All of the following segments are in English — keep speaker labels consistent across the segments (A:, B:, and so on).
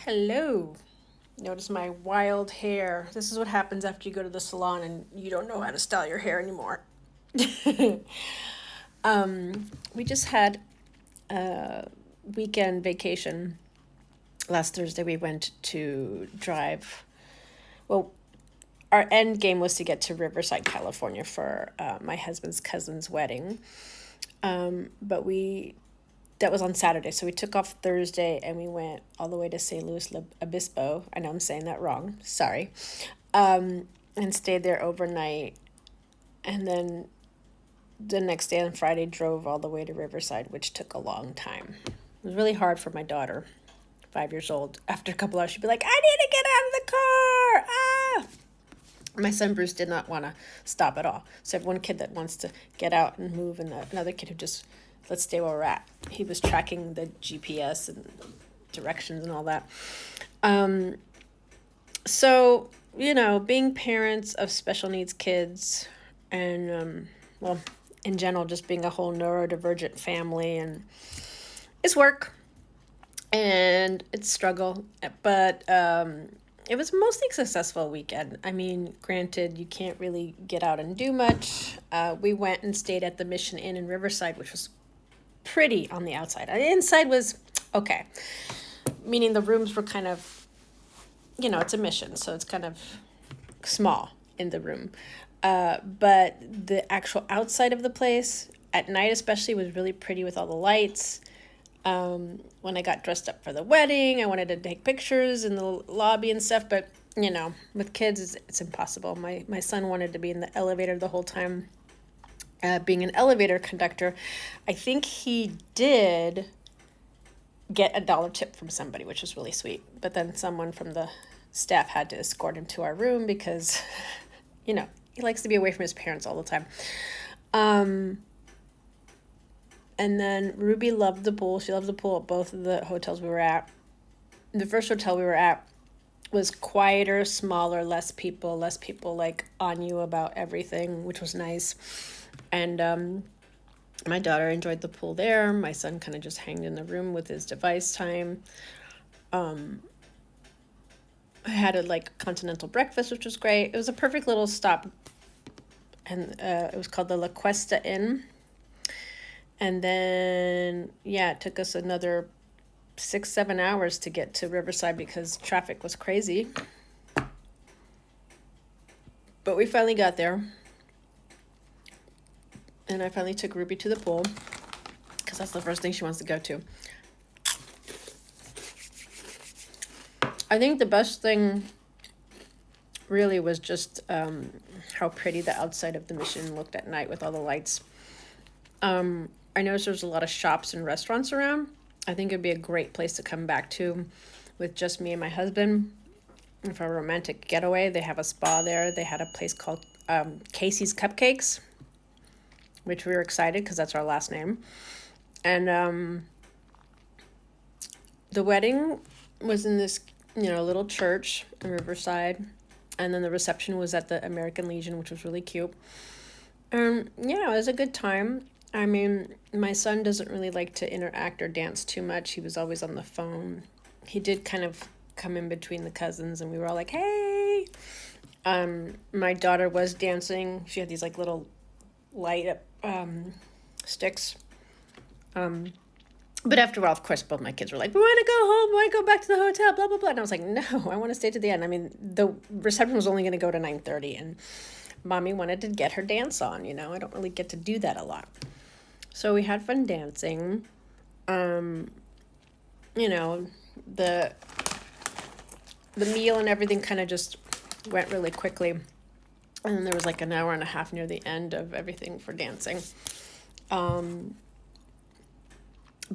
A: Hello. Notice my wild hair. This is what happens after you go to the salon and you don't know how to style your hair anymore. We just had a weekend vacation. Last Thursday, we went to drive. Well, our end game was to get to Riverside, California for my husband's cousin's wedding. But that was on Saturday. So we took off Thursday and we went all the way to St. Louis Obispo. I know I'm saying that wrong. Sorry. And stayed there overnight. And then the next day on Friday, drove all the way to Riverside, which took a long time. It was really hard for my daughter, 5 years old. After a couple hours, she'd be like, I need to get out of the car. My son Bruce did not want to stop at all. So I have one kid that wants to get out and move, and another kid who just, let's stay where we're at. He was tracking the GPS and directions and all that. So, being parents of special needs kids and, well, in general, just being a whole neurodivergent family, and it's work and it's struggle, but it was mostly a successful weekend. I mean, granted, you can't really get out and do much. We went and stayed at the Mission Inn in Riverside, which was pretty on the outside. The inside was okay, meaning the rooms were kind of, it's a mission, so it's kind of small in the room. But the actual outside of the place, at night especially, was really pretty with all the lights. When I got dressed up for the wedding, I wanted to take pictures in the lobby and stuff, but with kids, it's impossible. My son wanted to be in the elevator the whole time. Being an elevator conductor, I think he did get $1 tip from somebody, which was really sweet. But then someone from the staff had to escort him to our room because, he likes to be away from his parents all the time. And then Ruby loved the pool. She loved the pool at both of the hotels we were at. The first hotel we were at was quieter, smaller, less people like on you about everything, which was nice. And my daughter enjoyed the pool there. My son kind of just hanged in the room with his device time. I had a continental breakfast, which was great. It was a perfect little stop, and it was called the La Cuesta Inn. And then, it took us another 6-7 hours to get to Riverside because traffic was crazy. But we finally got there. And I finally took Ruby to the pool because that's the first thing she wants to go to. I think the best thing really was just how pretty the outside of the Mission looked at night with all the lights. I noticed there's a lot of shops and restaurants around. I think it'd be a great place to come back to with just me and my husband for a romantic getaway. They have a spa there. They had a place called Casey's Cupcakes, which we were excited because that's our last name. And the wedding was in this, little church in Riverside. And then the reception was at the American Legion, which was really cute. It was a good time. I mean, my son doesn't really like to interact or dance too much. He was always on the phone. He did kind of come in between the cousins, and we were all like, hey. My daughter was dancing. She had these little light up sticks. But after a while, of course, both my kids were like, we want to go home. We want to go back to the hotel, blah, blah, blah. And I was like, no, I want to stay to the end. I mean, the reception was only going to go to 9:30, and Mommy wanted to get her dance on, I don't really get to do that a lot. So we had fun dancing. The meal and everything kind of just went really quickly. And then there was an hour and a half near the end of everything for dancing. But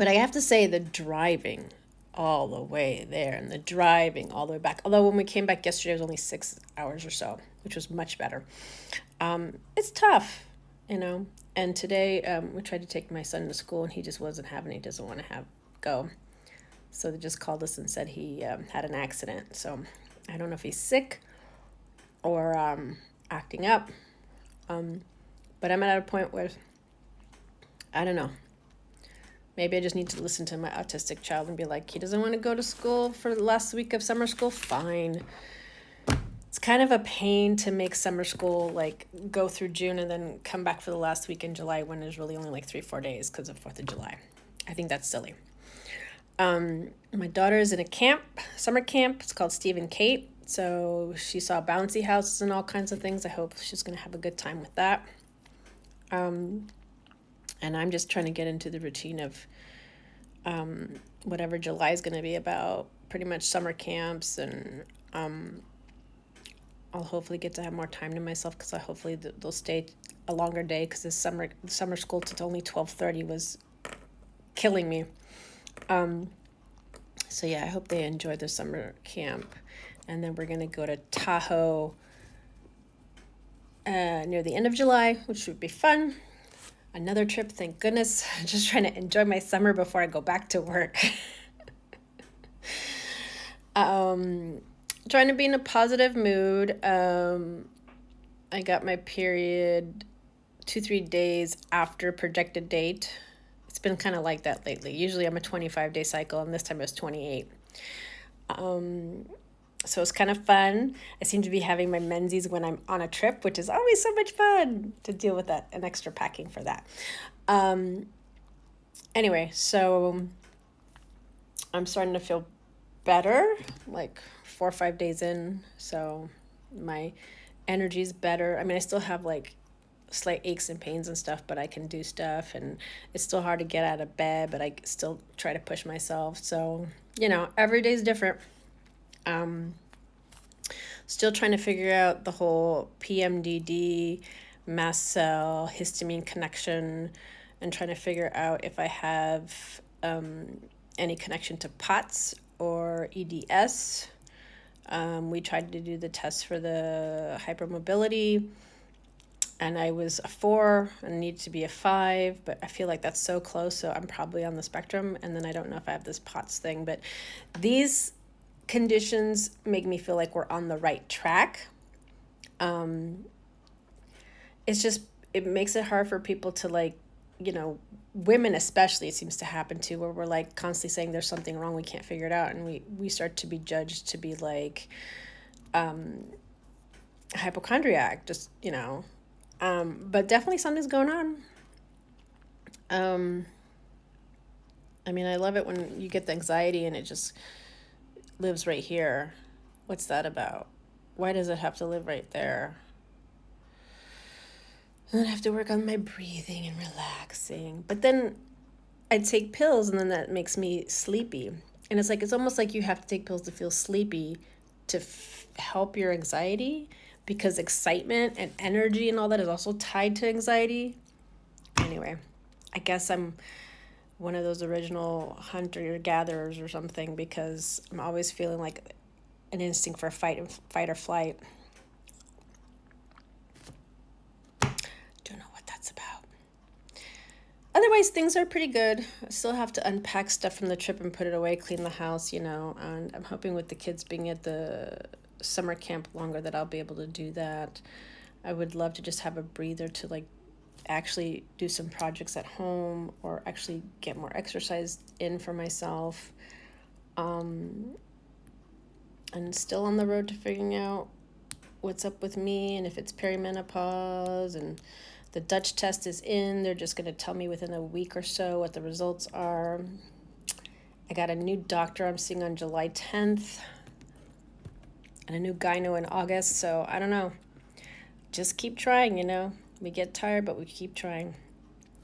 A: I have to say the driving all the way there and the driving all the way back. Although when we came back yesterday, it was only 6 hours or so, which was much better. It's tough, And today we tried to take my son to school, and he just wasn't having it. He doesn't want to go. So they just called us and said he had an accident. So I don't know if he's sick or acting up. But I'm at a point where, I don't know. Maybe I just need to listen to my autistic child and be like, he doesn't want to go to school for the last week of summer school? Fine. It's kind of a pain to make summer school like go through June and then come back for the last week in July when there's really only like 3-4 days because of 4th of July. I think that's silly. My daughter is in a camp, summer camp. It's called Steve and Kate. So she saw bouncy houses and all kinds of things. I hope she's going to have a good time with that. And I'm just trying to get into the routine of whatever July is going to be about, pretty much summer camps, and I'll hopefully get to have more time to myself because hopefully they'll stay a longer day because this summer school to only 12:30 was killing me. So yeah, I hope they enjoy their summer camp. And then we're going to go to Tahoe near the end of July, which would be fun. Another trip, thank goodness. Just trying to enjoy my summer before I go back to work. Trying to be in a positive mood. I got my period 2-3 days after projected date. It's been kind of like that lately. Usually I'm a 25-day cycle, and this time it was 28. So it's kind of fun. I seem to be having my menses when I'm on a trip, which is always so much fun to deal with that and extra packing for that. Anyway, so I'm starting to feel better, like 4 or 5 days in. So my energy's better. I mean, I still have like slight aches and pains and stuff, but I can do stuff, and it's still hard to get out of bed, but I still try to push myself. So, every day's different. Still trying to figure out the whole PMDD, mast cell, histamine connection, and trying to figure out if I have any connection to POTS or EDS. We tried to do the test for the hypermobility, and I was a 4 and needed to be a 5, but I feel like that's so close, so I'm probably on the spectrum. And then I don't know if I have this POTS thing, but these conditions make me feel like we're on the right track. It's just, it makes it hard for people to like, women especially, it seems to happen to, where we're like constantly saying there's something wrong, we can't figure it out, and we start to be judged to be like hypochondriac, just, but definitely something's going on. I mean, I love it when you get the anxiety and it just lives right here. What's that about? Why does it have to live right there? And then I have to work on my breathing and relaxing. But then I take pills, and then that makes me sleepy. And it's almost like you have to take pills to feel sleepy to help your anxiety, because excitement and energy and all that is also tied to anxiety. Anyway, I guess I'm one of those original hunter-gatherers or something, because I'm always feeling like an instinct for fight or flight. Don't know what that's about. Otherwise, things are pretty good. I still have to unpack stuff from the trip and put it away, clean the house, and I'm hoping with the kids being at the summer camp longer that I'll be able to do that. I would love to just have a breather to like actually do some projects at home, or actually get more exercise in for myself. And still on the road to figuring out what's up with me and if it's perimenopause, and the Dutch test is in. They're just going to tell me within a week or so what the results are. I got a new doctor I'm seeing on July 10th and a new gyno in August. So I don't know. Just keep trying, We get tired, but we keep trying.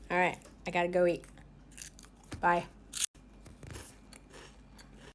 A: All right. I got to go eat. Bye.